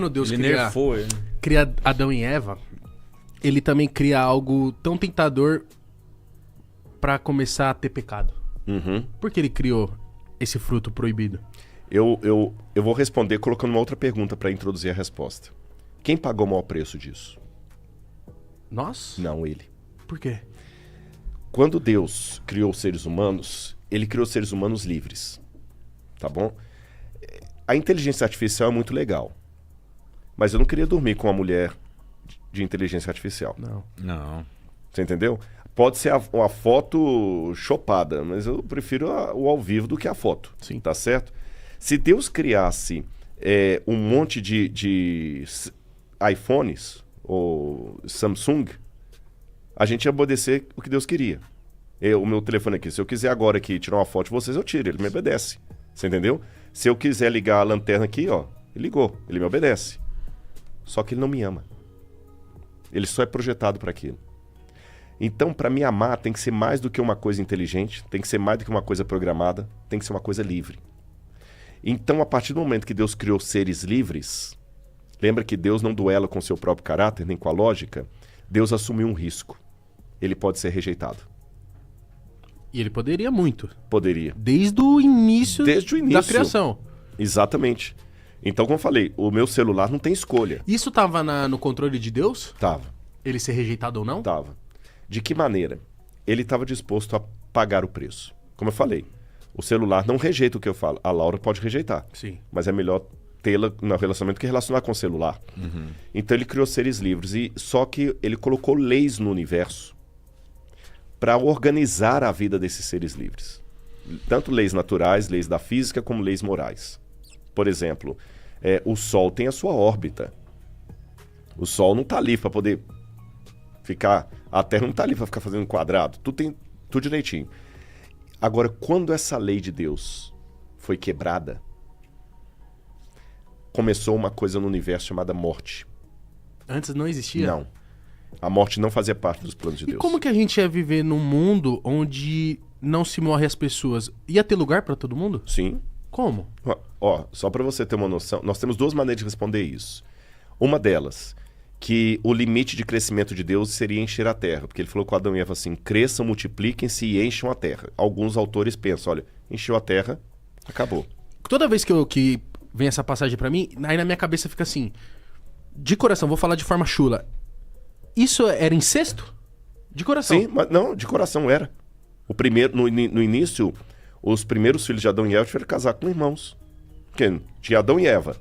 Quando Deus Ele nerfou ele. cria Adão e Eva, ele também cria algo tão tentador pra começar a ter pecado. Uhum. Por que ele criou esse fruto proibido? Eu vou responder colocando uma outra pergunta para introduzir a resposta. Quem pagou o maior preço disso? Nós? Não, ele. Por quê? Quando Deus criou os seres humanos, ele criou os seres humanos livres. Tá bom? A inteligência artificial é muito legal. Mas eu não queria dormir com uma mulher de inteligência artificial. Não. Você entendeu? Pode ser uma foto chopada, mas eu prefiro o ao vivo do que a foto. Sim. Tá certo? Se Deus criasse um monte de iPhones ou Samsung, a gente ia obedecer o que Deus queria. O meu telefone aqui, se eu quiser agora aqui tirar uma foto de vocês, eu tiro, ele me obedece. Você entendeu? Se eu quiser ligar a lanterna aqui, ó, ele ligou, ele me obedece. Só que ele não me ama. Ele só é projetado para aquilo. Então, para me amar, tem que ser mais do que uma coisa inteligente, tem que ser mais do que uma coisa programada, tem que ser uma coisa livre. Então, a partir do momento que Deus criou seres livres, lembra que Deus não duela com seu próprio caráter, nem com a lógica, Deus assumiu um risco. Ele pode ser rejeitado. E ele poderia muito. Poderia. Desde o início, Desde o da início. criação. Exatamente. Então, como eu falei, o meu celular não tem escolha. Isso tava no controle de Deus? Tava. Ele ser rejeitado ou não? Tava. De que maneira? Ele estava disposto a pagar o preço. Como eu falei, o celular não rejeita o que eu falo. A Laura pode rejeitar. Sim. Mas é melhor tê-la no relacionamento que relacionar com o celular. Uhum. Então ele criou seres livres. Só que ele colocou leis no universo para organizar a vida desses seres livres. Tanto leis naturais, leis da física, como leis morais. Por exemplo, o Sol tem a sua órbita. O Sol não está ali para poder ficar... A Terra não está ali para ficar fazendo quadrado. Tudo direitinho. Agora, quando essa lei de Deus foi quebrada, começou uma coisa no universo chamada morte. Antes não existia? Não. A morte não fazia parte dos planos de E Deus. como que a gente ia viver num mundo onde não se morre as pessoas? Ia ter lugar pra todo mundo? Sim. Como? Ó, só para você ter uma noção, nós temos duas maneiras de responder isso. Uma delas, que o limite de crescimento de Deus seria encher a terra. Porque ele falou com Adão e Eva assim, cresçam, multipliquem-se e encham a terra. Alguns autores pensam, olha, encheu a terra, acabou. Toda vez que vem essa passagem pra mim, aí na minha cabeça fica assim, de coração, vou falar de forma chula. Isso era incesto? De coração. Sim, mas não, de coração era. O primeiro, no início, os primeiros filhos de Adão e Eva tiveram que casar com irmãos. Porque tinha Adão e Eva.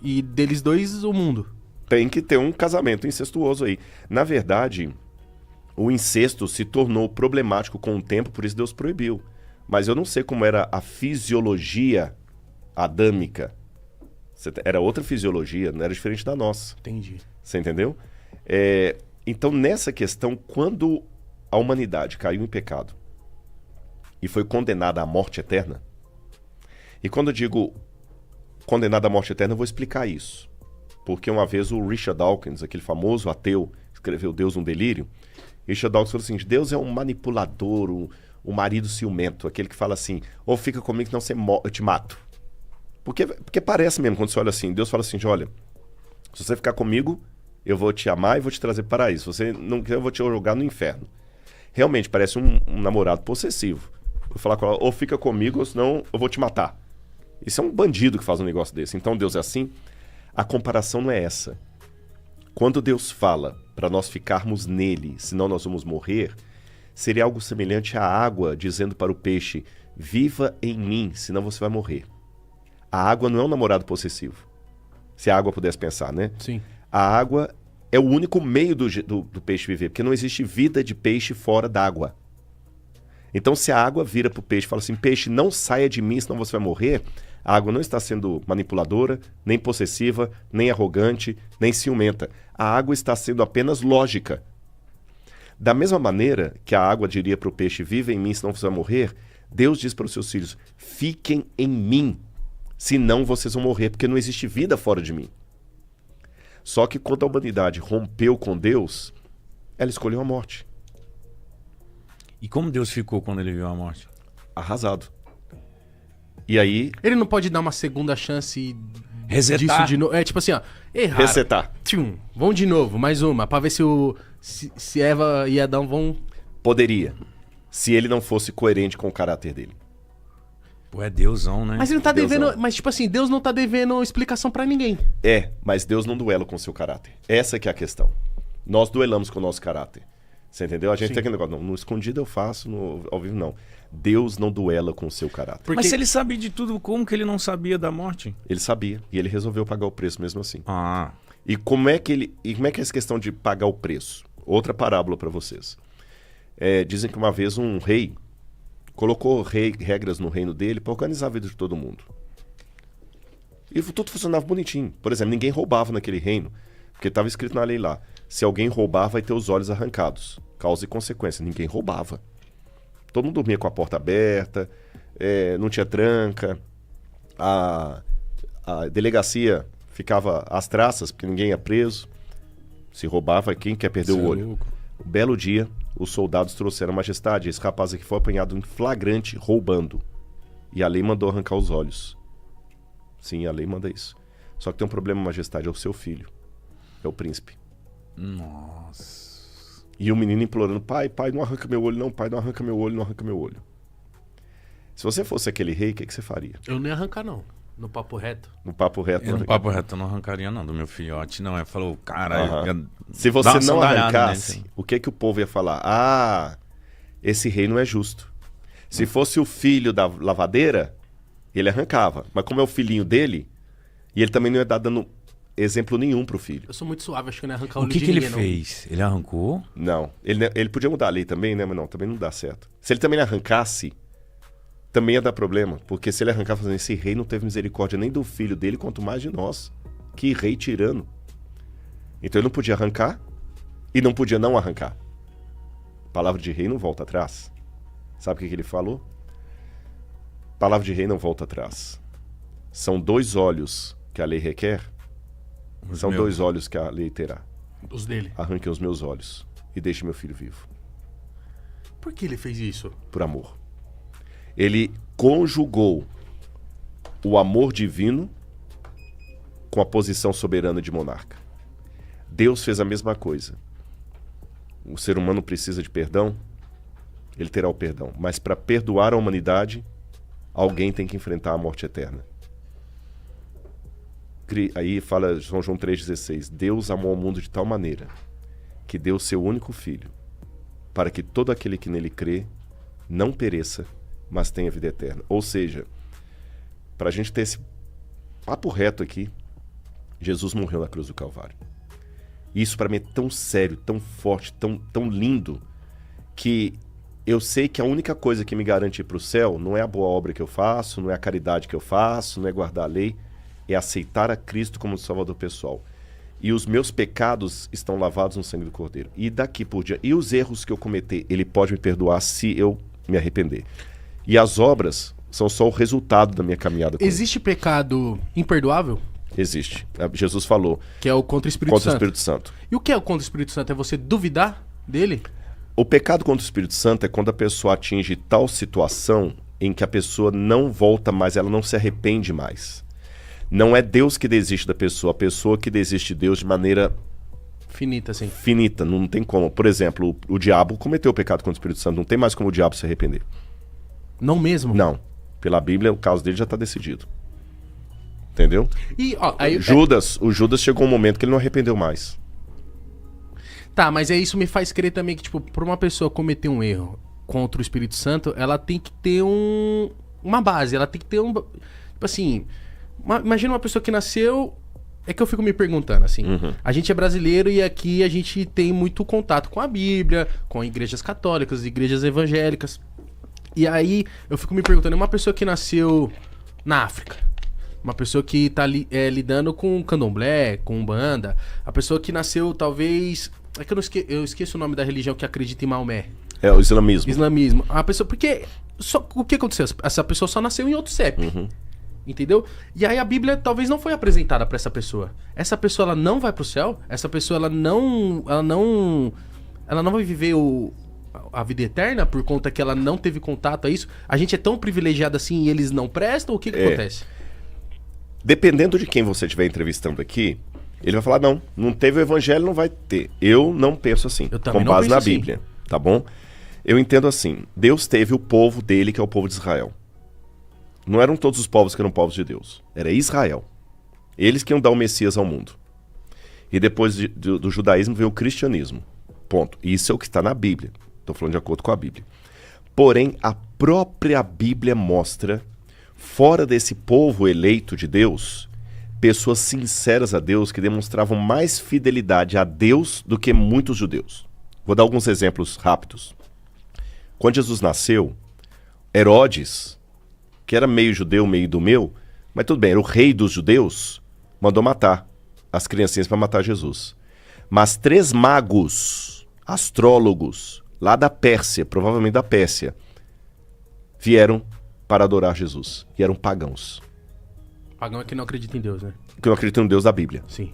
E deles dois, o mundo. Tem que ter um casamento incestuoso aí. Na verdade, o incesto se tornou problemático com o tempo, por isso Deus proibiu. Mas eu não sei como era a fisiologia adâmica. Era outra fisiologia, não era diferente da nossa. Entendi. Você entendeu? Então, nessa questão, quando a humanidade caiu em pecado e foi condenada à morte eterna, e quando eu digo condenada à morte eterna, eu vou explicar isso. Porque uma vez o Richard Dawkins, aquele famoso ateu, escreveu Deus um Delírio, Richard Dawkins falou assim, Deus é um manipulador, um marido ciumento, aquele que fala assim, ou fica comigo que não eu te mato. Porque parece mesmo, quando você olha assim, Deus fala assim, olha, se você ficar comigo, eu vou te amar e vou te trazer para o paraíso. Se você não quer, eu vou te jogar no inferno. Realmente, parece um namorado possessivo. Vou falar com ela, ou fica comigo, ou senão eu vou te matar. Isso é um bandido que faz um negócio desse. Então Deus é assim? A comparação não é essa. Quando Deus fala para nós ficarmos nele, senão nós vamos morrer, seria algo semelhante à água dizendo para o peixe, viva em mim, senão você vai morrer. A água não é um namorado possessivo. Se a água pudesse pensar, né? Sim. A água é o único meio do peixe viver, porque não existe vida de peixe fora d'água. Então, se a água vira para o peixe e fala assim, peixe, não saia de mim, senão você vai morrer, a água não está sendo manipuladora, nem possessiva, nem arrogante, nem ciumenta. A água está sendo apenas lógica. Da mesma maneira que a água diria para o peixe, viva em mim, senão você vai morrer, Deus diz para os seus filhos, fiquem em mim, senão vocês vão morrer, porque não existe vida fora de mim. Só que quando a humanidade rompeu com Deus, ela escolheu a morte. E como Deus ficou quando ele viu a morte? Arrasado. E aí... Ele não pode dar uma segunda chance Resetar. disso de novo. É tipo assim, ó. Erraram. Resetar. Tchum, vão de novo, mais uma, pra ver se Eva e Adão vão... Poderia. Se ele não fosse coerente com o caráter dele. Pô, é Deusão, né? Mas ele não tá Deusão. devendo... Mas tipo assim, Deus não tá devendo explicação pra ninguém. Mas Deus não duela com o seu caráter. Essa que é a questão. Nós duelamos com o nosso caráter. Você entendeu? A gente tem aquele negócio, não, no escondido eu faço, ao vivo não. Deus não duela com o seu caráter. Porque... Mas se ele sabia de tudo, como que ele não sabia da morte? Ele sabia, e ele resolveu pagar o preço mesmo assim. Ah, E como é que é essa questão de pagar o preço? Outra parábola para vocês. Dizem que uma vez um rei colocou regras no reino dele para organizar a vida de todo mundo. E tudo funcionava bonitinho. Por exemplo, ninguém roubava naquele reino, porque estava escrito na lei lá. Se alguém roubar, vai ter os olhos arrancados. Causa e consequência. Ninguém roubava. Todo mundo dormia com a porta aberta, não tinha tranca. A delegacia ficava às traças, porque ninguém ia preso. Se roubava, quem quer perder o olho? Um belo dia, os soldados trouxeram a majestade. Esse rapaz aqui foi apanhado em flagrante, roubando. E a lei mandou arrancar os olhos. Sim, a lei manda isso. Só que tem um problema, majestade, é o seu filho. É o príncipe. nossa. E o menino implorando, pai, não arranca meu olho, não, pai, não arranca meu olho, não arranca meu olho. Se você fosse aquele rei, o que você faria? Eu não ia arrancar, não. No papo reto. No papo reto. Eu no papo reto eu não arrancaria não do meu filhote, não. Ele falou, caralho. Aham. ia Se você dar uma não sandáliada arrancasse, nele. o que o povo ia falar? Ah, esse rei não é justo. Se fosse o filho da lavadeira, ele arrancava. Mas como é o filhinho dele, e ele também não ia dar dando exemplo nenhum pro filho. Eu sou muito suave, acho que eu não ia arrancar o O olho que de que ele ninguém, não. fez? Ele arrancou? Não. Ele podia mudar a lei também, né? Mas não, também não dá certo. Se ele também arrancasse, também ia dar problema. Porque se ele arrancar fazendo esse rei não teve misericórdia nem do filho dele, quanto mais de nós. Que rei tirano. Então ele não podia arrancar e não podia não arrancar. Palavra de rei não volta atrás. Sabe o que ele falou? Palavra de rei não volta atrás. São 2 olhos que a lei requer. São 2 olhos que a lei terá. Os dele. Arranquem os meus olhos e deixe meu filho vivo. Por que ele fez isso? Por amor. Ele conjugou o amor divino com a posição soberana de monarca. Deus fez a mesma coisa. O ser humano precisa de perdão, ele terá o perdão. Mas para perdoar a humanidade, alguém tem que enfrentar a morte eterna. Aí fala São João 3,16. Deus amou o mundo de tal maneira que deu seu único filho, para que todo aquele que nele crê não pereça, mas tenha vida eterna. Ou seja, para a gente ter esse papo reto aqui, Jesus morreu na cruz do Calvário. Isso para mim é tão sério, tão forte, tão lindo, que eu sei que a única coisa que me garante ir para o céu não é a boa obra que eu faço, não é a caridade que eu faço, não é guardar a lei, é aceitar a Cristo como Salvador pessoal. E os meus pecados estão lavados no sangue do Cordeiro. E daqui por diante, e os erros que eu cometer, Ele pode me perdoar se eu me arrepender. E as obras são só o resultado da minha caminhada com Ele. Existe pecado imperdoável? Existe. Jesus falou Que é o contra o Espírito contra o Santo. Espírito Santo. E o que é o contra o Espírito Santo? É você duvidar dele? O pecado contra o Espírito Santo é quando a pessoa atinge tal situação em que a pessoa não volta mais, ela não se arrepende mais. Não é Deus que desiste da pessoa, a pessoa que desiste de Deus de maneira Finita, assim. finita, não tem como. Por exemplo, o diabo cometeu o pecado contra o Espírito Santo, não tem mais como o diabo se arrepender. Não mesmo? Não. Pela Bíblia, o caso dele já está decidido. Entendeu? E, ó, aí, O Judas chegou um momento que ele não arrependeu mais. Tá, mas aí isso me faz crer também que, tipo, pra uma pessoa cometer um erro contra o Espírito Santo, ela tem que ter uma base, ela tem que ter Tipo assim, imagina uma pessoa que nasceu... É que eu fico me perguntando, assim. A gente é brasileiro e aqui a gente tem muito contato com a Bíblia, com igrejas católicas, igrejas evangélicas. E aí eu fico me perguntando, uma pessoa que nasceu na África, uma pessoa que tá lidando com candomblé, com umbanda, a pessoa que nasceu talvez... É que eu esqueço o nome da religião que acredita em Maomé. É o islamismo. Islamismo. A pessoa... Porque... o que aconteceu? Essa pessoa só nasceu em outro CEP. Entendeu? E aí a Bíblia talvez não foi apresentada pra essa pessoa. Essa pessoa, ela não vai pro céu. Essa pessoa, ela não vai viver a vida eterna por conta que ela não teve contato a isso. A gente é tão privilegiado assim e eles não prestam? O que acontece? dependendo de quem você estiver entrevistando aqui, ele vai falar, não teve o evangelho, não vai ter. Eu não penso assim, Eu também com não base penso na assim. Bíblia, tá bom? Eu entendo assim, Deus teve o povo dele, que é o povo de Israel. Não eram todos os povos que eram povos de Deus, era Israel. Eles que iam dar o Messias ao mundo. E depois do judaísmo veio o cristianismo. Ponto. Isso é o que está na Bíblia. Estou falando de acordo com a Bíblia. Porém, a própria Bíblia mostra, fora desse povo eleito de Deus, pessoas sinceras a Deus que demonstravam mais fidelidade a Deus do que muitos judeus. Vou dar alguns exemplos rápidos. Quando Jesus nasceu, Herodes, que era meio judeu, meio idumeu, mas tudo bem, era o rei dos judeus, mandou matar as criancinhas para matar Jesus. Mas 3 magos, astrólogos, lá da Pérsia, provavelmente da Pérsia, vieram para adorar Jesus. E eram pagãos. Pagão é que não acredita em Deus, né? Que não acreditam no Deus da Bíblia. Sim.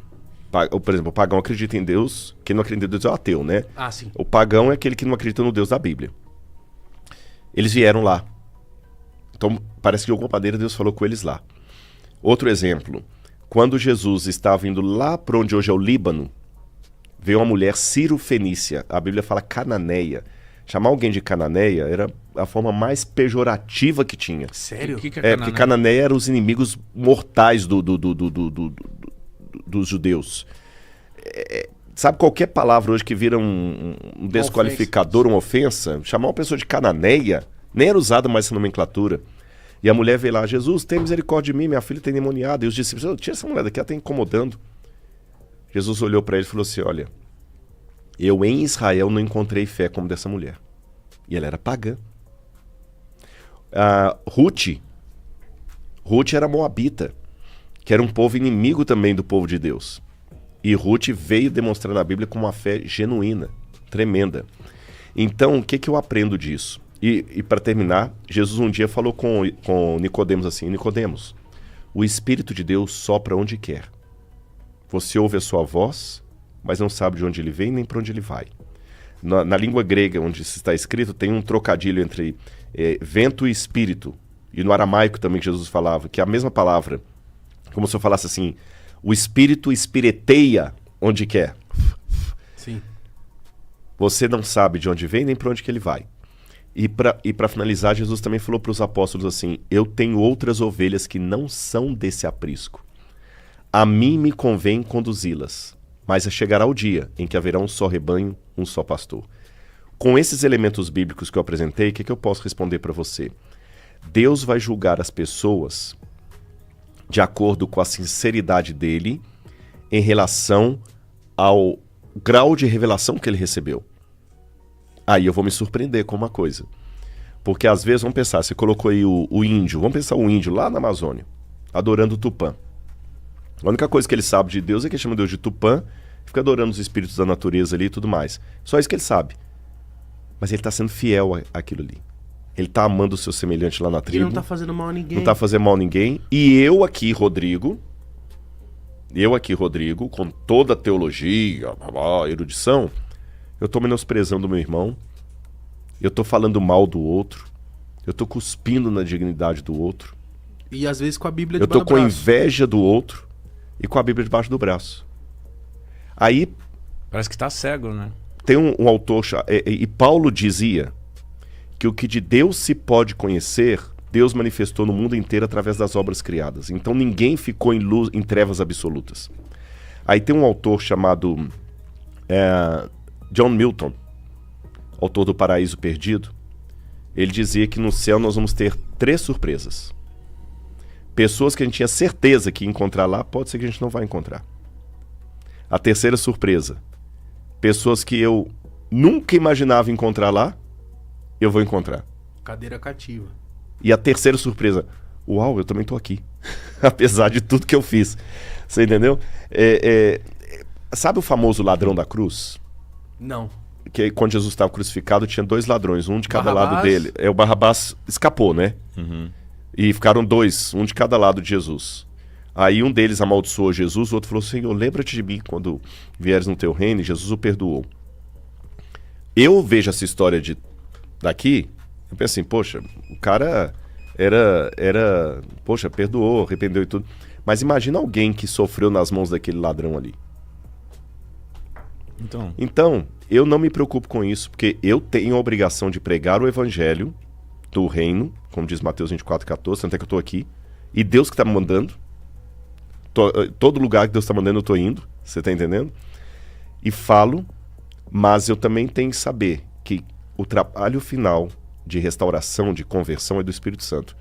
Por exemplo, o pagão acredita em Deus, quem não acredita em Deus é o ateu, né? Ah, sim. O pagão é aquele que não acredita no Deus da Bíblia. Eles vieram lá. Então, parece que de alguma maneira Deus falou com eles lá. Outro exemplo. Quando Jesus estava indo lá para onde hoje é o Líbano, veio uma mulher Ciro-fenícia. A Bíblia fala cananeia. Chamar alguém de cananeia era a forma mais pejorativa que tinha. Sério? O que é É, Canaã? porque cananeia eram os inimigos mortais dos judeus. Sabe, qualquer palavra hoje que vira um desqualificador, uma ofensa, chamar uma pessoa de cananeia, nem era usada mais essa nomenclatura. E a mulher veio lá, Jesus, tem misericórdia de mim, minha filha tem endemoniada. E os discípulos, tira essa mulher daqui, ela está incomodando. Jesus olhou para ele e falou assim, olha, eu em Israel não encontrei fé como dessa mulher. E ela era pagã. Ruth era moabita, que era um povo inimigo também do povo de Deus. E Ruth veio demonstrar na Bíblia com uma fé genuína, tremenda. Então, o que eu aprendo disso? E para terminar, Jesus um dia falou com Nicodemos assim, Nicodemos, o Espírito de Deus sopra onde quer. Você ouve a sua voz, mas não sabe de onde ele vem nem para onde ele vai. Na língua grega, onde isso está escrito, tem um trocadilho entre vento e espírito. E no aramaico também que Jesus falava, que é a mesma palavra. Como se eu falasse assim, o espírito espireteia onde quer. Sim. Você não sabe de onde vem nem para onde que ele vai. E para finalizar, Jesus também falou para os apóstolos assim, eu tenho outras ovelhas que não são desse aprisco. A mim me convém conduzi-las, mas chegará o dia em que haverá um só rebanho, um só pastor. Com esses elementos bíblicos que eu apresentei, o que eu posso responder para você? Deus vai julgar as pessoas de acordo com a sinceridade dele em relação ao grau de revelação que ele recebeu. Aí eu vou me surpreender com uma coisa. Porque às vezes, vamos pensar, você colocou aí o índio, vamos pensar o índio lá na Amazônia, adorando o Tupã. A única coisa que ele sabe de Deus é que ele chama Deus de Tupã, fica adorando os espíritos da natureza ali e tudo mais. Só isso que ele sabe. Mas ele está sendo fiel àquilo ali. Ele está amando o seu semelhante lá na tribo. Ele não tá fazendo mal a ninguém. Não está fazendo mal a ninguém. E eu aqui, Rodrigo, com toda a teologia, a erudição, eu estou menosprezando o meu irmão, eu estou falando mal do outro, eu estou cuspindo na dignidade do outro, E às vezes com a Bíblia eu debaixo estou do com braço. inveja do outro e com a Bíblia debaixo do braço. Aí Parece que tá cego, né? tem um autor, e Paulo dizia que o que de Deus se pode conhecer, Deus manifestou no mundo inteiro através das obras criadas. Então ninguém ficou em trevas absolutas. Aí tem um autor chamado John Milton, autor do Paraíso Perdido. Ele dizia que no céu nós vamos ter 3 surpresas. Pessoas que a gente tinha certeza que ia encontrar lá, pode ser que a gente não vai encontrar. A terceira surpresa, pessoas que eu nunca imaginava encontrar lá, eu vou encontrar. Cadeira cativa. E a terceira surpresa, uau, eu também tô aqui. Apesar de tudo que eu fiz. Você entendeu? Sabe o famoso ladrão da cruz? Não. Que quando Jesus estava crucificado, tinha 2 ladrões, um de cada Barrabás. lado dele. O Barrabás escapou, né? E ficaram 2, um de cada lado de Jesus. Aí um deles amaldiçoou Jesus, o outro falou, Senhor, lembra-te de mim quando vieres no teu reino, e Jesus o perdoou. Eu vejo essa história daqui, eu penso assim, poxa, o cara poxa, perdoou, arrependeu e tudo. Mas imagina alguém que sofreu nas mãos daquele ladrão ali. Então, eu não me preocupo com isso, porque eu tenho a obrigação de pregar o evangelho do reino, como diz Mateus 24:14, tanto é que eu estou aqui, e Deus que está me mandando. Todo lugar que Deus está mandando eu estou indo, você está entendendo? E falo, mas eu também tenho que saber que o trabalho final de restauração, de conversão é do Espírito Santo.